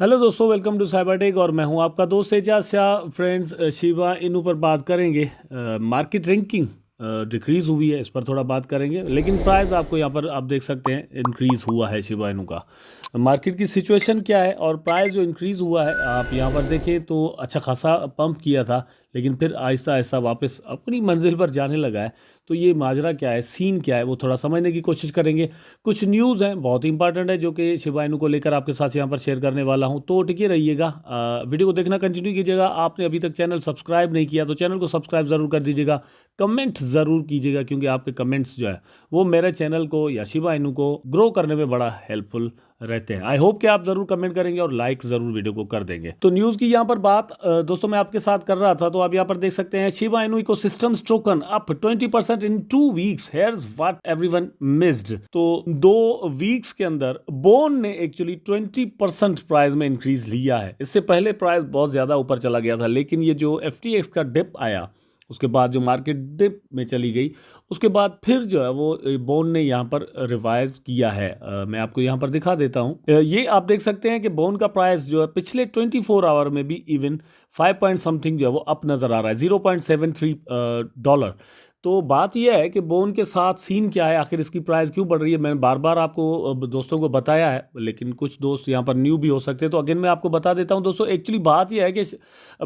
Hello दोस्तों, welcome to cyber tech और मैं हूं आपका दोस्त Ejaz Shah. Friends, Shiba Inu पर बात करेंगे। मार्केट रैंकिंग डिक्रीज हुई है, इस पर थोड़ा बात करेंगे। लेकिन प्राइस आपको यहाँ पर आप देख सकते हैं इंक्रीज हुआ है शिबा इनू का। मार्केट की सिचुएशन क्या है और प्राइस जो इंक्रीज हुआ है आप यहाँ पर देखें तो अच्छा खासा पंप किया था, लेकिन फिर आहिस्ता आहिस्ता वापस अपनी मंजिल पर जाने लगा है। तो ये माजरा क्या है, सीन क्या है, वो थोड़ा समझने की कोशिश करेंगे। कुछ न्यूज़ हैं बहुत ही इंपॉर्टेंट है जो कि शिबा इनू को लेकर आपके साथ यहाँ पर शेयर करने वाला हूँ, तो टिके रहिएगा। वीडियो को देखना कंटिन्यू कीजिएगा। आपने अभी तक चैनल सब्सक्राइब नहीं किया तो चैनल को सब्सक्राइब ज़रूर कर दीजिएगा। कमेंट ज़रूर कीजिएगा क्योंकि आपके कमेंट्स जो है वो मेरे चैनल को या शिबा इनू को ग्रो करने में बड़ा हेल्पफुल रहते हैं। आई होप कि आप जरूर कमेंट करेंगे और लाइक जरूर वीडियो को कर देंगे। तो न्यूज़ की यहाँ पर बात दोस्तों मैं आपके साथ कर रहा था, तो आप यहाँ पर देख सकते हैं Shiba Inu ecosystems token up 20% in 2 weeks. Hairs what everyone missed. तो 2 वीक्स के अंदर बोन ने एक्चुअली 20% प्राइस में इंक्रीज लिया है। इससे पहले प्राइस बहुत ज्यादा ऊपर चला गया था, लेकिन ये जो FTX का डिप आया उसके बाद जो मार्केट डिप में चली गई, उसके बाद फिर जो है वो बोन ने यहाँ पर रिवाइज किया है। मैं आपको यहाँ पर दिखा देता हूँ। ये आप देख सकते हैं कि बोन का प्राइस जो है पिछले 24 आवर में भी इवन 5 पॉइंट समथिंग जो है वो अप नज़र आ रहा है, $0.73। तो बात यह है कि बोन के साथ सीन क्या है, आखिर इसकी प्राइस क्यों बढ़ रही है। मैंने बार बार आपको दोस्तों को बताया है, लेकिन कुछ दोस्त यहाँ पर न्यू भी हो सकते हैं, तो अगेन मैं आपको बता देता हूँ दोस्तों। एक्चुअली बात यह है कि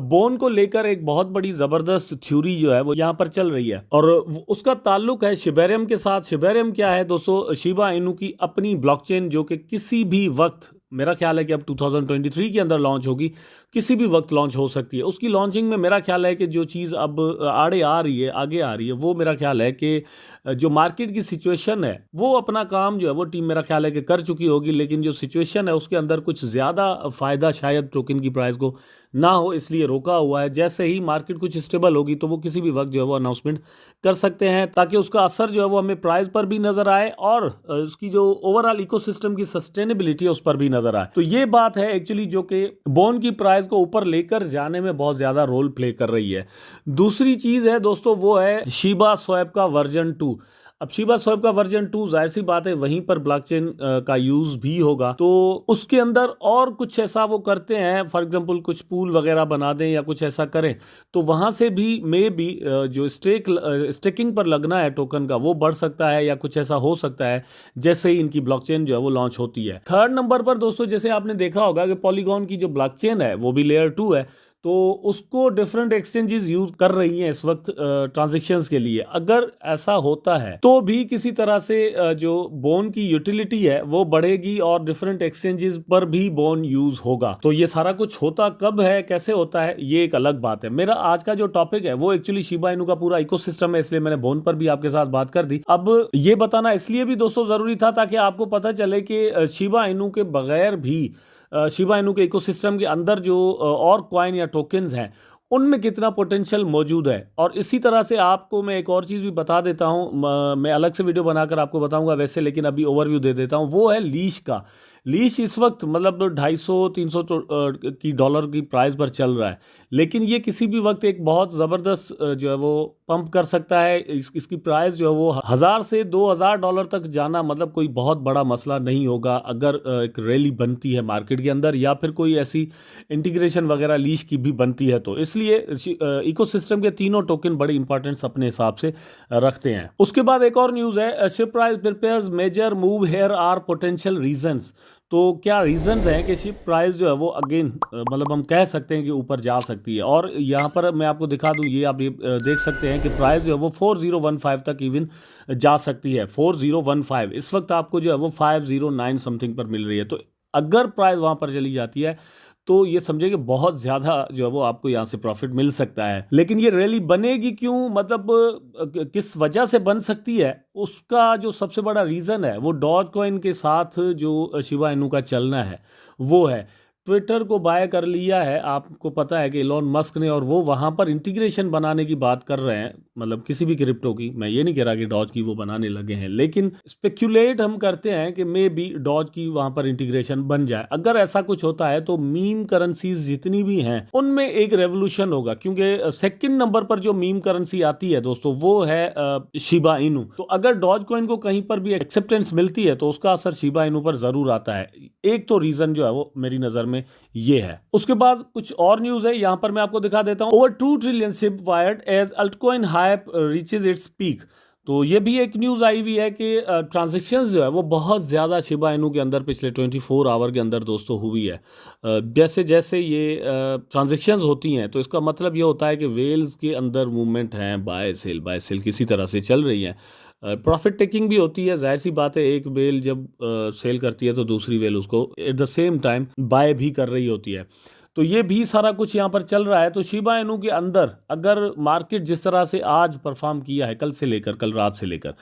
बोन को लेकर एक बहुत बड़ी ज़बरदस्त थ्योरी जो है वो यहाँ पर चल रही है और उसका ताल्लुक है शिबेरियम के साथ। शिबेरियम क्या है दोस्तों? शिबा इनू की अपनी ब्लॉकचेन जो कि किसी भी वक्त, मेरा ख्याल है कि अब 2023 के अंदर लॉन्च होगी, किसी भी वक्त लॉन्च हो सकती है। उसकी लॉन्चिंग में मेरा ख्याल है कि जो चीज़ अब आड़े आ रही है, आगे आ रही है, वो मेरा ख्याल है कि जो मार्केट की सिचुएशन है वो अपना काम जो है वो टीम मेरा ख्याल है कि कर चुकी होगी। लेकिन जो सिचुएशन है उसके अंदर कुछ ज़्यादा फ़ायदा शायद टोकन की प्राइस को ना हो, इसलिए रोका हुआ है। जैसे ही मार्केट कुछ स्टेबल होगी तो वो किसी भी वक्त जो है वो अनाउंसमेंट कर सकते हैं, ताकि उसका असर जो है वो हमें प्राइस पर भी नज़र आए और उसकी जो ओवरऑल इकोसिस्टम की सस्टेनेबिलिटी है उस पर भी नज़र आए। तो ये बात है एक्चुअली जो कि बोन की प्राइस को ऊपर लेकर जाने में बहुत ज़्यादा रोल प्ले कर रही है। दूसरी चीज़ है दोस्तों, वो है शिबा स्वैप का वर्जन 2। अब शिबा स्वैप का वर्जन 2 जाहिर सी बात है वहीं पर ब्लॉकचेन का यूज भी होगा, तो उसके अंदर और कुछ ऐसा वो करते हैं, फॉर एग्जांपल कुछ पूल वगैरह बना दें या कुछ ऐसा करें, तो वहां से भी मे बी जो स्टेकिंग पर लगना है टोकन का वो बढ़ सकता है या कुछ ऐसा हो सकता है जैसे ही इनकी ब्लॉकचेन जो है वो लॉन्च होती है। थर्ड नंबर पर दोस्तों, जैसे आपने देखा होगा कि पॉलीगॉन की जो ब्लॉकचेन है वो भी लेयर 2 है, तो उसको डिफरेंट एक्सचेंजेस यूज कर रही हैं इस वक्त ट्रांजैक्शंस के लिए। अगर ऐसा होता है तो भी किसी तरह से जो बोन की यूटिलिटी है वो बढ़ेगी और डिफरेंट एक्सचेंजेस पर भी बोन यूज होगा। तो ये सारा कुछ होता कब है, कैसे होता है, ये एक अलग बात है। मेरा आज का जो टॉपिक है वो एक्चुअली शिबा इनू का पूरा इकोसिस्टम है, इसलिए मैंने बोन पर भी आपके साथ बात कर दी। अब ये बताना इसलिए भी दोस्तों जरूरी था ताकि आपको पता चले कि शिबा इनू के बगैर भी शिबा इनू के इकोसिस्टम के अंदर जो और कॉइन या टोकन्स हैं उनमें कितना पोटेंशियल मौजूद है। और इसी तरह से आपको मैं एक और चीज़ भी बता देता हूं, मैं अलग से वीडियो बनाकर आपको बताऊंगा वैसे, लेकिन अभी ओवरव्यू दे देता हूं। वो है लीश का। लीश इस वक्त मतलब 250-300 की डॉलर की प्राइस पर चल रहा है, लेकिन ये किसी भी वक्त एक बहुत ज़बरदस्त जो है वो पंप कर सकता है। इसकी प्राइस जो है वो 1000 से $2000 तक जाना मतलब कोई बहुत बड़ा मसला नहीं होगा अगर एक रैली बनती है मार्केट के अंदर या फिर कोई ऐसी इंटीग्रेशन वगैरह लीश की भी बनती है। तो इसलिए इकोसिस्टम के तीनों टोकन बड़ी इंपॉर्टेंस अपने हिसाब से रखते हैं। उसके बाद एक और न्यूज़ है, Shib price prepares major move, here are potential reasons. तो क्या रीजंस हैं कि शिप प्राइस जो है वो अगेन मतलब हम कह सकते हैं कि ऊपर जा सकती है। और यहाँ पर मैं आपको दिखा दूँ, ये आप देख सकते हैं कि प्राइस जो है वो 4015 तक इवन जा सकती है। 4015 इस वक्त आपको जो है वो 509 समथिंग पर मिल रही है। तो अगर प्राइस वहाँ पर चली जाती है तो ये समझे कि बहुत ज़्यादा जो है वो आपको यहाँ से प्रॉफिट मिल सकता है। लेकिन ये रैली बनेगी क्यों, मतलब किस वजह से बन सकती है, उसका जो सबसे बड़ा रीज़न है वो डॉज कॉइन के साथ जो शिबा इनू का चलना है वो है। ट्विटर को बाय कर लिया है, आपको पता है कि इलॉन मस्क ने, और वो वहाँ पर इंटीग्रेशन बनाने की बात कर रहे हैं, मतलब किसी भी क्रिप्टो की। मैं ये नहीं कह रहा कि डॉज की वो बनाने लगे हैं, लेकिन स्पेक्यूलेट हम करते हैं कि मे बी डॉज की वहाँ पर इंटीग्रेशन बन जाए। अगर ऐसा कुछ होता है तो मीम करेंसीज जितनी भी हैं उनमें एक रेवोल्यूशन होगा, क्योंकि सेकंड नंबर पर जो मीम करेंसी आती है दोस्तों वो है शिबा इनू। तो अगर डॉज कॉइन को कहीं पर भी एक्सेप्टेंस मिलती है तो उसका असर शिबा इनू पर जरूर आता है। एक तो रीजन जो है वो मेरी नज़र में में ये है। उसके बाद कुछ और न्यूज़ है, यहाँ पर मैं आपको दिखा देता हूँ। Over 2 trillion Shib wired as altcoin hype reaches its peak. तो ये भी एक न्यूज़ आई हुई है कि ट्रांजेक्शन्स जो है वो बहुत ज़्यादा शिबा इनू के अंदर पिछले 24 आवर के अंदर दोस्तों हुई है। जैसे जैसे ये ट्रांजेक्शन्स होती हैं तो इसका मतलब ये होता है कि वेल्स के अंदर मूवमेंट हैं, बाय सेल किसी तरह से चल रही है। प्रॉफिट टेकिंग भी होती है, जाहिर सी बात है, एक वेल जब सेल करती है तो दूसरी वेल उसको at the same time buy भी कर रही होती है। तो ये भी सारा कुछ यहाँ पर चल रहा है। तो शिबा इनू के अंदर अगर मार्केट जिस तरह से आज परफॉर्म किया है, कल रात से लेकर,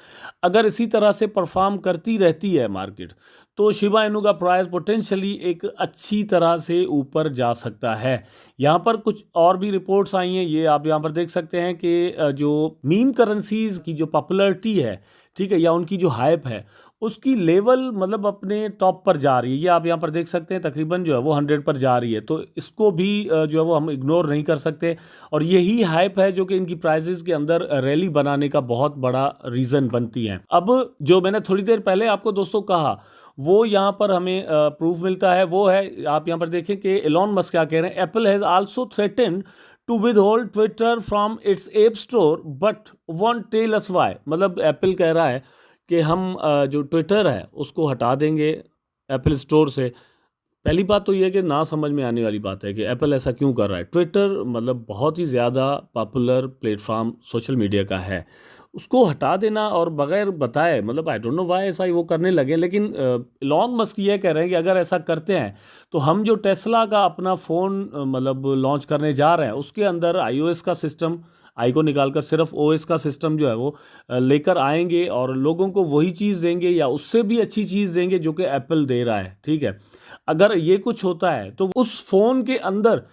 अगर इसी तरह से परफॉर्म करती रहती है मार्केट, तो शिबा इनू का प्राइस पोटेंशियली एक अच्छी तरह से ऊपर जा सकता है। यहाँ पर कुछ और भी रिपोर्ट्स आई हैं, ये आप यहाँ पर देख सकते हैं कि जो मीम करेंसीज की जो पॉपुलैरिटी है, ठीक है, या उनकी जो हाइप है, उसकी लेवल मतलब अपने टॉप पर जा रही है। ये आप यहाँ पर देख सकते हैं, तकरीबन जो है वो 100 पर जा रही है। तो इसको भी जो है वो हम इग्नोर नहीं कर सकते, और यही हाइप है जो कि इनकी प्राइजेस के अंदर रैली बनाने का बहुत बड़ा रीज़न बनती है। अब जो मैंने थोड़ी देर पहले आपको दोस्तों कहा, वो यहाँ पर हमें प्रूफ मिलता है। वो है, आप यहाँ पर देखें कि एलॉन मस्क क्या कह रहे हैं। Apple has also threatened to withhold Twitter from its App Store but won't tell us why. मतलब एप्पल कह रहा है कि हम जो ट्विटर है उसको हटा देंगे एप्पल स्टोर से। पहली बात तो ये है कि ना समझ में आने वाली बात है कि एप्पल ऐसा क्यों कर रहा है। ट्विटर मतलब बहुत ही ज़्यादा पॉपुलर प्लेटफॉर्म सोशल मीडिया का है, उसको हटा देना और बगैर बताए, मतलब आई डोंट नो व्हाई ऐसा ही वो करने लगे। लेकिन एलॉन मस्क ये कह रहे हैं कि अगर ऐसा करते हैं तो हम जो टेस्ला का अपना फ़ोन मतलब लॉन्च करने जा रहे हैं, उसके अंदर iOS का सिस्टम, आई को निकालकर सिर्फ OS का सिस्टम जो है वो लेकर आएंगे और लोगों को वही चीज़ देंगे या उससे भी अच्छी चीज़ देंगे जो कि एप्पल दे रहा है, ठीक है। अगर ये कुछ होता है तो उस फ़ोन के अंदर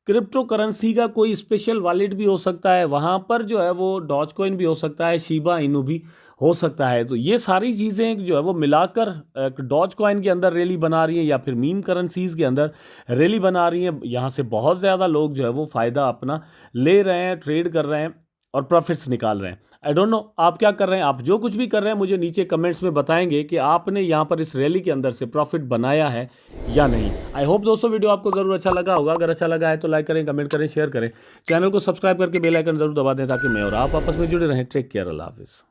क्रिप्टो करेंसी का कोई स्पेशल वॉलेट भी हो सकता है, वहाँ पर जो है वो डॉज कॉइन भी हो सकता है, शिबा इनू भी हो सकता है। तो ये सारी चीज़ें जो है वो मिलाकर एक डॉज कॉइन के अंदर रैली बना रही हैं या फिर मीम करेंसीज के अंदर रैली बना रही हैं। यहाँ से बहुत ज़्यादा लोग जो है वो फ़ायदा अपना ले रहे हैं, ट्रेड कर रहे हैं और प्रॉफिट्स निकाल रहे हैं। आई डोंट नो आप क्या कर रहे हैं, आप जो कुछ भी कर रहे हैं मुझे नीचे कमेंट्स में बताएंगे कि आपने यहाँ पर इस रैली के अंदर से प्रॉफिट बनाया है या नहीं। आई होप दोस्तों वीडियो आपको ज़रूर अच्छा लगा होगा। अगर अच्छा लगा है तो लाइक करें, कमेंट करें, शेयर करें, चैनल को सब्सक्राइब करके बेल आइकन जरूर दबा दें ताकि मैं और आप आपस में जुड़े रहें। टेक केयर, अल्लाह हाफिज़।